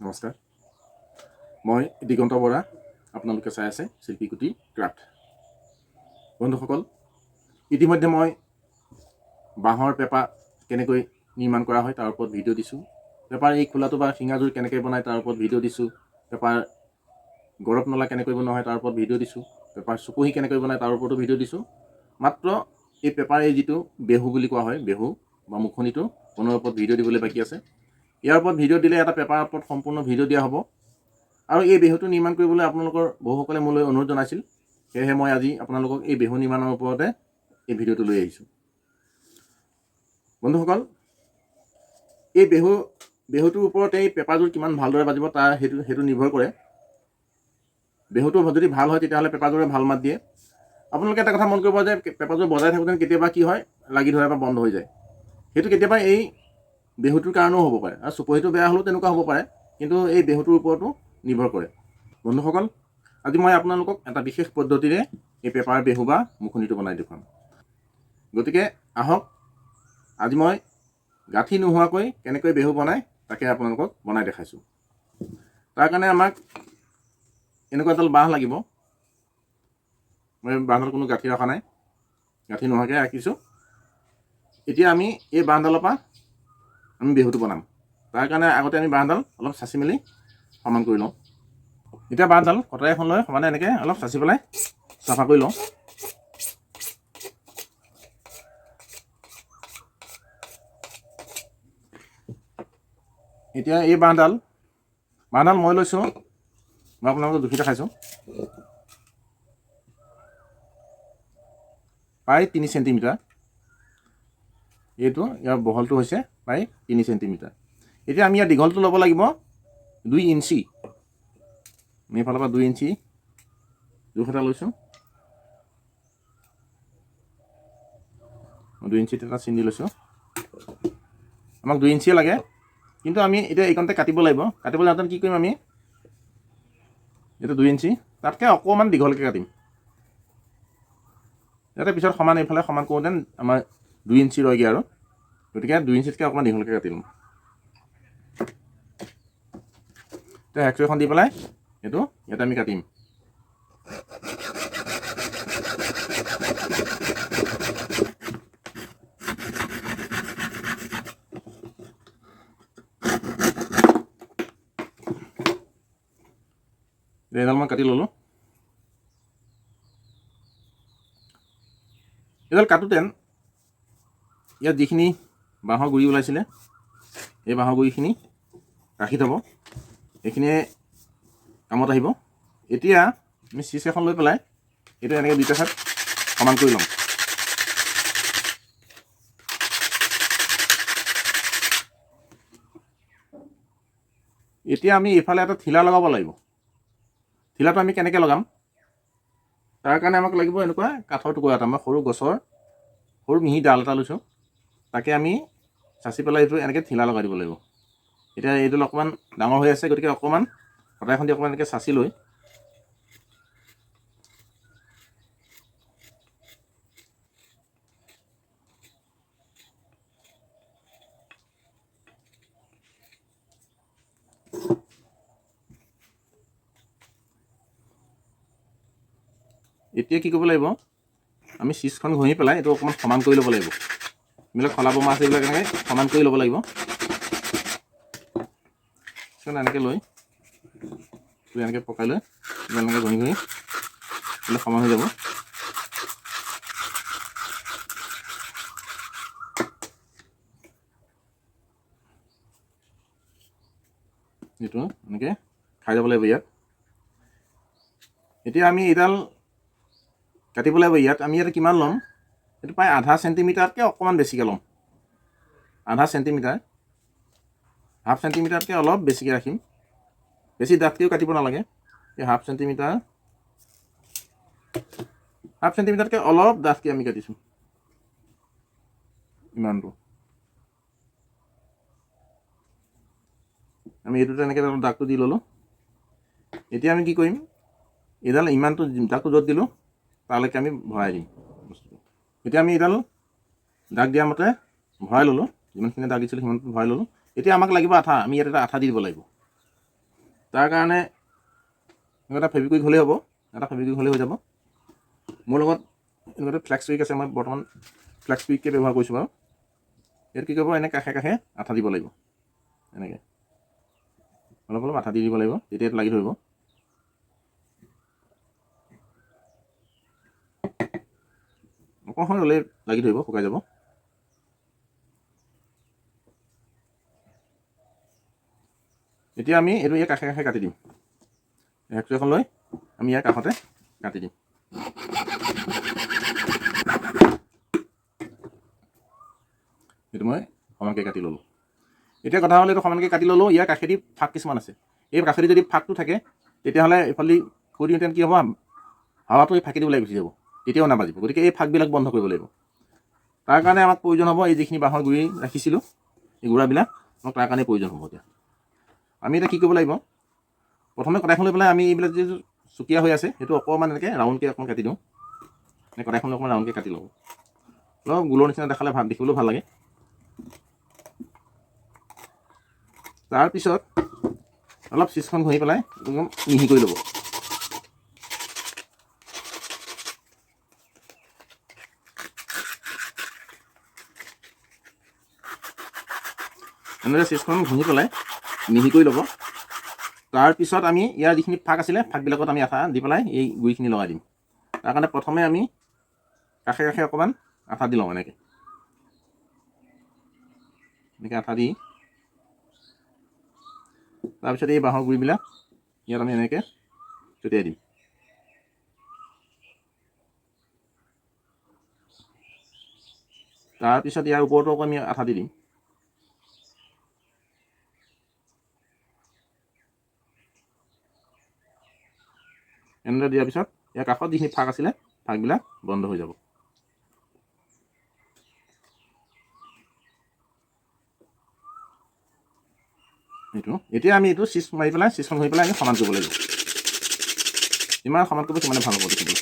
নমস্কাৰ, মই দিগন্ত বৰা। আপোনালোকে চাই আছে শিল্পীকুটি ক্ৰাফ্ট। বন্ধুসকল, ইতিমধ্যে মই বাঁহৰ পেপা কেনেকৈ নিৰ্মাণ কৰা হয় তাৰ ওপৰত ভিডিঅ' দিছোঁ। পেপাৰ এই খোলাটো বা শিঙাযোৰ কেনেকৈ বনায় তাৰ ওপৰত ভিডিঅ' দিছোঁ। পেপাৰ গৰপ নলা কেনেকৈ বনোৱা হয় তাৰ ওপৰত ভিডিঅ' দিছোঁ। পেপাৰ চুপহি কেনেকৈ বনায় তাৰ ওপৰতো ভিডিঅ' দিছোঁ। মাত্ৰ এই পেপাৰ এই যিটো বেহু বুলি কোৱা হয়, বেহু বা মুখনিটো বনোৱাৰ ওপৰত ভিডিঅ' দিবলৈ বাকী আছে। ইয়াৰ ওপৰত ভিডিঅ' দিলে এটা পেপাৰৰ ওপৰত সম্পূৰ্ণ ভিডিঅ' দিয়া হ'ব। আৰু এই বেহুটো নিৰ্মাণ কৰিবলৈ আপোনালোকৰ বহুসকলে মোলৈ অনুৰোধ জনাইছিল। সেয়েহে মই আজি আপোনালোকক এই বেহু নিৰ্মাণৰ ওপৰতে এই ভিডিঅ'টো লৈ আহিছোঁ। বন্ধুসকল, এই বেহুটোৰ ওপৰতে এই পেপাৰযোৰ কিমান ভালদৰে বাজিব তাৰ সেইটো নিৰ্ভৰ কৰে। বেহুটো যদি ভাল হয় তেতিয়াহ'লে পেপাৰযোৰে ভাল মাত দিয়ে। আপোনালোকে এটা কথা মন কৰিব যে পেপাৰযোৰ বজাই থাকোঁতে কেতিয়াবা কি হয়, লাগি ধৰে বা বন্ধ হৈ যায়। সেইটো কেতিয়াবা এই বেহুটোৰ কাৰণেও হ'ব পাৰে, আৰু চুপহিটো বেয়া হ'লেও তেনেকুৱা হ'ব পাৰে, কিন্তু এই বেহুটোৰ ওপৰতো নিৰ্ভৰ কৰে। বন্ধুসকল, আজি মই আপোনালোকক এটা বিশেষ পদ্ধতিৰে এই পেপাৰ বেহু বা মুখনিটো বনাই দেখুৱাম। গতিকে আহক, আজি মই গাঁঠি নোহোৱাকৈ কেনেকৈ বেহু বনায় তাকে আপোনালোকক বনাই দেখাইছোঁ। তাৰ কাৰণে আমাক এনেকুৱা এডাল বাঁহ লাগিব। মই বাঁহডাল কোনো গাঁঠি ৰখা নাই, গাঁঠি নোহোৱাকৈ ৰাখিছোঁ। এতিয়া আমি এই বাঁহডালৰ পৰা আমি বেহুটো বনাম। তাৰ কাৰণে আগতে আমি বাঁহডাল অলপ চাচি মেলি সমান কৰি লওঁ। এতিয়া বাঁহডাল কটাৰী এখন লৈ সমানে এনেকৈ অলপ চাচি পেলাই চাফা কৰি লওঁ। এতিয়া এই বাঁহডাল মই লৈছোঁ, মই আপোনালোকক জুখি দেখাইছোঁ, প্ৰায় 3 চেণ্টিমিটাৰ। এইটো ইয়াৰ বহলটো হৈছে প্ৰায় 3 চেণ্টিমিটাৰ। এতিয়া আমি ইয়াৰ দীঘলটো ল'ব লাগিব 2 ইঞ্চি। আমি এইফালৰ পৰা 2 ইঞ্চি জোখ এটা লৈছোঁ। 2 ইঞ্চিত এটা চিন লৈছোঁ। আমাক 2 ইঞ্চিয়ে লাগে, কিন্তু আমি এতিয়া এইকণতে কাটিব লাগিব। কাটিবলৈ যাওঁতে কি কৰিম, আমি এইটো 2 ইঞ্চি তাতকৈ অকণমান দীঘলকৈ কাটিম, যাতে পিছত সমান এইফালে সমান কৰোঁতে আমাৰ 2 ইঞ্চি ৰয়গৈ। আৰু গতিকে 2 ইঞ্চিতকৈ অকণমান দীঘলকৈ কাটি লওঁ। এতিয়া হেকচু এখন দি পেলাই এইটো ইয়াতে আমি কাটিম। এডাল মই কাটি ল'লোঁ। এডাল কাটোতে ইয়াত যিখিনি বাঁহৰ গুৰি ওলাইছিলে, এই বাঁহৰ গুৰিখিনি ৰাখি থ'ব, এইখিনিয়ে কামত আহিব। এতিয়া আমি চিজ এখন লৈ পেলাই এইটো এনেকৈ দুইটা চাইড সমান কৰি ল'ম। এতিয়া আমি এইফালে এটা ঠিলা লগাব লাগিব। ঠিলাটো আমি কেনেকৈ লগাম, তাৰ কাৰণে আমাক লাগিব এনেকুৱা কাঠৰ টুকুৰা এটা। মই সৰু গছৰ সৰু মিহি ডাল এটা লৈছোঁ, তাকে আমি চাচি পেলাই এইটো এনেকৈ ঠিলা লগাই দিব লাগিব। এতিয়া এইডাল অকণমান ডাঙৰ হৈ আছে, গতিকে অকণমান কটাৰীখন দি অকণমান এনেকৈ চাচি লৈ এতিয়া কি কৰিব লাগিব, আমি চিজখন ঘঁহি পেলাই এইটো অকণমান সমান কৰি ল'ব লাগিব। এইবিলাক খলা বমা আছে, এইবিলাক এনেকৈ সমান কৰি ল'ব লাগিব। এনেকৈ লৈ এনেকৈ পকাই লৈ এনেকৈ ঘঁহি এইবিলাক সমান হৈ যাব। এইটো এনেকৈ খাই যাব লাগিব ইয়াত। এতিয়া আমি এইডাল কাটিব লাগিব। আমি ইয়াত কিমান ল'ম, এইটো প্ৰায় আধা চেণ্টিমিটাৰতকৈ অকণমান বেছিকৈ ল'ম। আধা চেণ্টিমিটাৰ, হাফ চেণ্টিমিটাৰতকৈ অলপ বেছিকৈ ৰাখিম। বেছি ডাঠকৈও কাটিব নালাগে। এই হাফ চেণ্টিমিটাৰতকৈ অলপ ডাঠকৈ আমি কাটিছোঁ, ইমানটো। আমি এইটোতে এনেকৈ দাগটো দি ল'লোঁ। এতিয়া আমি কি কৰিম, এইডাল ইমানটো দাগটো য'ত দিলোঁ তালৈকে আমি ভৰাই দিম বস্তুটো। এতিয়া আমি এইডাল দাগ দিয়া মতে ভৰাই ল'লোঁ, যিমানখিনি দাগ দিছিলোঁ সিমানটো ভৰাই ল'লোঁ। এতিয়া আমাক লাগিব আঠা। আমি ইয়াত এটা আঠা দি দিব লাগিব। তাৰ কাৰণে এটা ফেব্ৰিকুইক হ'লেই হ'ব, এটা ফেব্ৰিকুইক হ'লেই হৈ যাব। মোৰ লগত এনেকুৱা ফ্লেক্স কুইক আছে, মই বৰ্তমান ফ্লেক্স কুইককে ব্যৱহাৰ কৰিছোঁ বাৰু। ইয়াত কি কৰিব, এনে কাষে কাষে আঠা দিব লাগিব, এনেকৈ অলপ অলপ আঠা দি দিব লাগিব, তেতিয়া এইটো লাগি ধৰিব। অকণমান হ'লে লাগি ধৰিব, শুকাই যাব। এতিয়া আমি এইটো ইয়াৰ কাষে কাষে কাটি দিম। হেকচু এখন লৈ আমি ইয়াৰ কাষতে কাটি দিম। এইটো মই সমানকৈ কাটি ল'লোঁ। এতিয়া কথা হ'ল, এইটো সমানকৈ কাটি ল'লোঁ, ইয়াৰ কাষেদি ফাক কিছুমান আছে। এই কাষেদি যদি ফাকটো থাকে, তেতিয়াহ'লে এইফালে কৈ দিওঁতে কি হ'ব, হাৱাটো এই ফাঁকেদি ওলাই গুচি যাব, তেতিয়াও নাবাজিব। গতিকে এই ফাকবিলাক বন্ধ কৰিব লাগিব। তাৰ কাৰণে আমাক প্ৰয়োজন হ'ব এই যিখিনি বাঁহৰ গুৰি ৰাখিছিলোঁ, এই গুড়াবিলাক আমাক তাৰ কাৰণে প্ৰয়োজন হ'ব। এতিয়া আমি এতিয়া কি কৰিব লাগিব, প্ৰথমে কটাইখন লৈ পেলাই আমি এইবিলাক যি চুকীয়া হৈ আছে সেইটো অকণমান এনেকৈ ৰাউণ্ডকৈ অকণমান কাটি দিওঁ। কটাইখন অকণমান ৰাউণ্ডকৈ কাটি লওঁ, অলপ গোলৰ নিচিনা দেখালে ভাল, দেখিবলৈও ভাল লাগে। তাৰপিছত অলপ চিজখন ঘঁহি পেলাই একদম মিহি কৰি ল'ব। এনেদৰে চিজখন ঘঁহি পেলাই মিহি কৰি ল'ব। তাৰপিছত আমি ইয়াৰ যিখিনি ফাক আছিলে, ফাকবিলাকত আমি আঠা দি পেলাই এই গুড়িখিনি লগাই দিম। তাৰ কাৰণে প্ৰথমে আমি কাষে কাষে অকণমান আঠা দি লওঁ, এনেকৈ আঠা দি তাৰপিছত এই বাঁহৰ গুড়িবিলাক ইয়াত আমি এনেকৈ ছটিয়াই দিম। তাৰপিছত ইয়াৰ ওপৰতো আকৌ আমি আঠা দি দিম। এনেদৰে দিয়াৰ পিছত ইয়াৰ কাষত যিখিনি ফাক আছিলে, ফাকবিলাক বন্ধ হৈ যাব। এইটো এতিয়া আমি এইটো চিজ মাৰি পেলাই, চিজখন ধৰি পেলাই আমি সমান কৰিব লাগিব। যিমান সমান কৰিব সিমানে ভাল হ'ব দেখিবলৈ।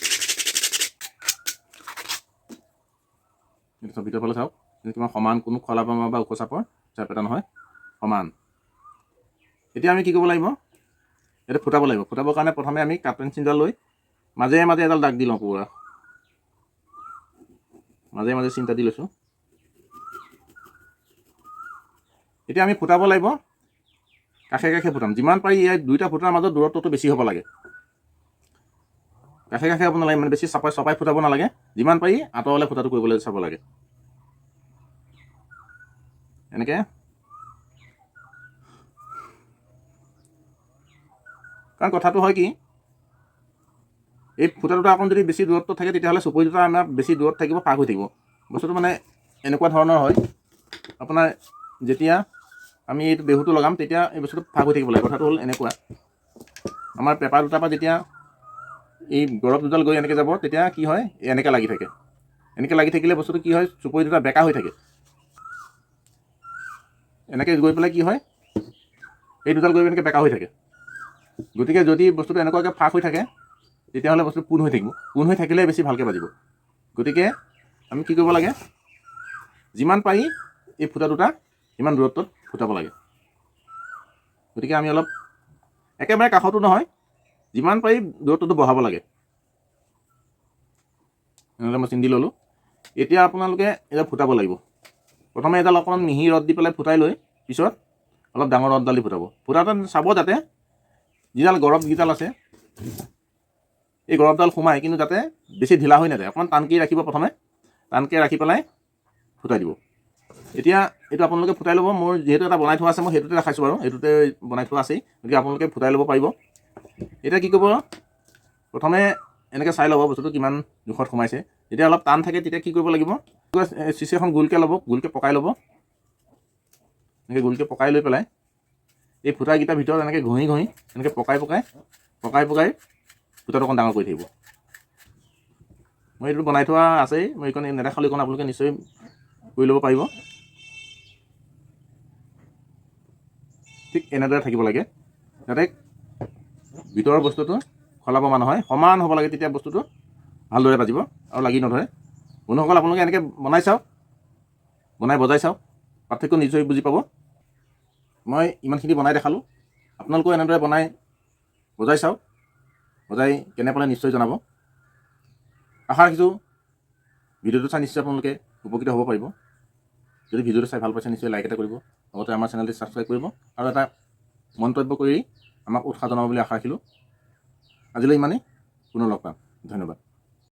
এইটো চব ভিতৰৰ ফালে চাওক, কিমান সমান, কোনো খলা বমা বা ওখ চাপৰ চাপ এটা নহয়, সমান। এতিয়া আমি কি কৰিব লাগিব, এইটো ফুটাব লাগিব। ফুটাবৰ কাৰণে প্ৰথমে আমি কাঠ পেঞ্চিলডাল লৈ মাজে মাজে এডাল দাগ দি লওঁ, পুৰা মাজে মাজে চিন্তা দি লৈছোঁ। এতিয়া আমি ফুটাব লাগিব, কাষে কাষে ফুটাম। যিমান পাৰি এই দুইটা ফুটাৰ মাজত দূৰত্বটো বেছি হ'ব লাগে। কাষে কাষে হ'ব নালাগে, মানে বেছি চপাই ফুটাব নালাগে। যিমান পাৰি আঁতৰলৈ ফুটাটো কৰিবলৈ চাব লাগে। এনেকৈ কাৰণ কথাটো হয় কি, এই ফুটা দুটা অকণ যদি বেছি দূৰত্ব থাকে, তেতিয়াহ'লে চুপৰি দুটা আমাৰ বেছি দূৰত থাকিব, ফাক হৈ থাকিব। বস্তুটো মানে এনেকুৱা ধৰণৰ হয়, আপোনাৰ যেতিয়া আমি এইটো বেহুটো লগাম, তেতিয়া এই বস্তুটো ফাক হৈ থাকিব লাগে। কথাটো হ'ল এনেকুৱা, আমাৰ পেপাৰ দুটাৰ পৰা যেতিয়া এই গৰব দুডাল গৈ এনেকৈ যাব, তেতিয়া কি হয়, এনেকৈ লাগি থাকে। এনেকৈ লাগি থাকিলে বস্তুটো কি হয়, চুপৰি দুটা বেকা হৈ থাকে। এনেকৈ গৈ পেলাই কি হয়, এই দুডাল গৈ এনেকৈ বেকা হৈ থাকে। গতিকে যদি বস্তুটো এনেকুৱাকৈ ফাক হৈ থাকে, তেতিয়াহ'লে বস্তুটো পোন হৈ থাকিব। পোন হৈ থাকিলে বেছি ভালকৈ বাজিব। গতিকে আমি কি কৰিব লাগে, যিমান পাৰি এই ফুটা দুটা সিমান দূৰত্বত ফুটাব লাগে। গতিকে আমি অলপ একেবাৰে কাষতো নহয়, যিমান পাৰি দূৰত্বটো বঢ়াব লাগে। এনেদৰে মই চিন দি ল'লোঁ। এতিয়া আপোনালোকে এডাল ফুটাব লাগিব। প্ৰথমে এডাল অকণমান মিহি ৰদ দি পেলাই ফুটাই লৈ পিছত অলপ ডাঙৰ ৰদডাল দি ফুটাব। ফুটাওঁতে চাব যাতে যিডাল গৰবকেইডাল আছে, এই গৰবডাল সোমায়, কিন্তু যাতে বেছি ঢিলা হৈ নাযায়। অকণমান টানকৈ ৰাখিব, প্ৰথমে টানকৈ ৰাখি পেলাই ফুটাই দিব। এতিয়া এইটো আপোনালোকে ফুটাই ল'ব। মোৰ যিহেতু এটা বনাই থোৱা আছে, মই সেইটোতে ৰাখাইছোঁ বাৰু, এইটোতে বনাই থোৱা আছেই। গতিকে আপোনালোকে ফুটাই ল'ব পাৰিব। এতিয়া কি কৰিব, প্ৰথমে এনেকৈ চাই ল'ব বস্তুটো কিমান জোখত সোমাইছে। যেতিয়া অলপ টান থাকে, তেতিয়া কি কৰিব লাগিব, চিচি এখন গোলকৈ ল'ব, গোলকৈ পকাই ল'ব। এনেকৈ গোলকৈ পকাই লৈ পেলাই এই ফুটাকেইটাৰ ভিতৰত এনেকৈ ঘঁহি ঘঁহি এনেকৈ পকাই ফুটাটো অকণ ডাঙৰ কৰি থাকিব। মই এইটো বনাই থোৱা আছেই, মই এইখন নেদেখালোঁ, এইখন আপোনালোকে নিশ্চয় কৰি ল'ব পাৰিব। ঠিক এনেদৰে থাকিব লাগে, যাতে ভিতৰৰ বস্তুটো খলা বমা নহয়, সমান হ'ব লাগে। তেতিয়া বস্তুটো ভালদৰে বাজিব আৰু লাগি নধৰে। বন্ধুসকল, আপোনালোকে এনেকৈ বনাই চাওক, বনাই বজাই চাওক, পাৰ্থক্য নিশ্চয় বুজি পাব। মই ইমানখিনি বনাই দেখালোঁ, আপোনালোকেও এনেদৰে বনাই বজাই চাওক, বজাই কেনে পালে নিশ্চয় জনাব। আশা ৰাখিছোঁ ভিডিঅ'টো চাই নিশ্চয় আপোনালোকে উপকৃত হ'ব পাৰিব। যদি ভিডিঅ'টো চাই ভাল পাইছে নিশ্চয় লাইক এটা কৰিব, লগতে আমাৰ চেনেলটি ছাবস্ক্ৰাইব কৰিব আৰু এটা মন্তব্য কৰি আমাক উৎসাহ জনাব বুলি আশা ৰাখিলোঁ। আজিলৈ ইমানেই, পুনৰ লগ পাম। ধন্যবাদ।